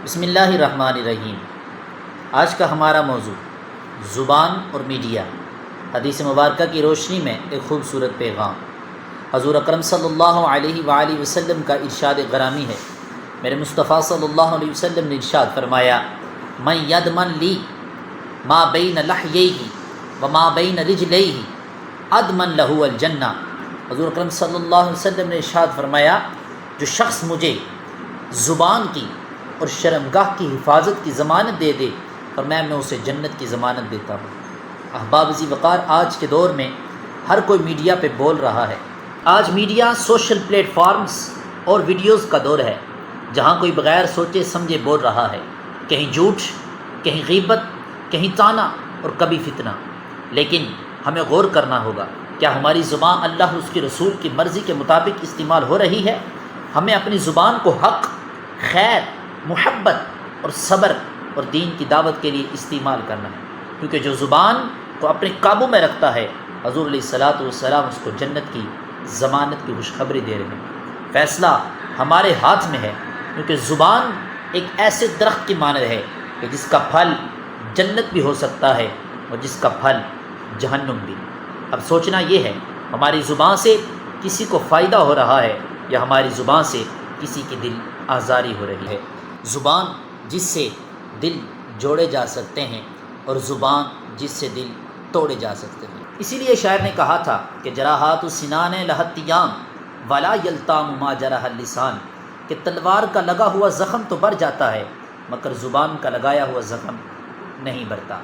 بسم اللہ الرحمن الرحیم۔ آج کا ہمارا موضوع زبان اور میڈیا، حدیث مبارکہ کی روشنی میں ایک خوبصورت پیغام۔ حضور اکرم صلی اللہ علیہ وآلہ وسلم کا ارشاد گرامی ہے۔ میرے مصطفیٰ صلی اللہ علیہ وسلم نے ارشاد فرمایا، من یضمن لی ما بین لحییہ وما بین رجلیہ اضمن لہ الجنہ۔ حضور اکرم صلی اللہ علیہ وسلم نے ارشاد فرمایا، جو شخص مجھے زبان کی اور شرمگاہ کی حفاظت کی ضمانت دے دے اور میں اسے جنت کی ضمانت دیتا ہوں۔ احباب ذی وقار، آج کے دور میں ہر کوئی میڈیا پہ بول رہا ہے۔ آج میڈیا سوشل پلیٹ فارمز اور ویڈیوز کا دور ہے، جہاں کوئی بغیر سوچے سمجھے بول رہا ہے، کہیں جھوٹ، کہیں غیبت، کہیں طعنہ اور کبھی فتنہ۔ لیکن ہمیں غور کرنا ہوگا، کیا ہماری زبان اللہ اور اس کے رسول کی مرضی کے مطابق استعمال ہو رہی ہے؟ ہمیں اپنی زبان کو حق، خیر، محبت اور صبر اور دین کی دعوت کے لیے استعمال کرنا ہے، کیونکہ جو زبان کو اپنے قابو میں رکھتا ہے، حضور علیہ الصلاۃ والسلام اس کو جنت کی ضمانت کی خوشخبری دے رہے ہیں۔ فیصلہ ہمارے ہاتھ میں ہے، کیونکہ زبان ایک ایسے درخت کی مانند ہے کہ جس کا پھل جنت بھی ہو سکتا ہے اور جس کا پھل جہنم بھی۔ اب سوچنا یہ ہے، ہماری زبان سے کسی کو فائدہ ہو رہا ہے یا ہماری زبان سے کسی کی دل آزاری ہو رہی ہے؟ زبان جس سے دل جوڑے جا سکتے ہیں اور زبان جس سے دل توڑے جا سکتے ہیں۔ اسی لیے شاعر نے کہا تھا کہ جراحات السنان لہتیام ولا یلتام ما جرح اللسان، کہ تلوار کا لگا ہوا زخم تو بڑھ جاتا ہے مگر زبان کا لگایا ہوا زخم نہیں بڑھتا۔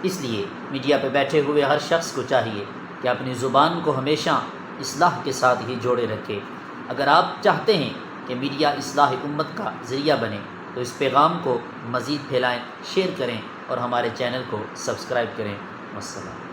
اس لیے میڈیا پہ بیٹھے ہوئے ہر شخص کو چاہیے کہ اپنی زبان کو ہمیشہ اصلاح کے ساتھ ہی جوڑے رکھے۔ اگر آپ چاہتے ہیں کہ میڈیا اصلاح امت کا ذریعہ بنے تو اس پیغام کو مزید پھیلائیں، شیئر کریں اور ہمارے چینل کو سبسکرائب کریں۔ والسلام۔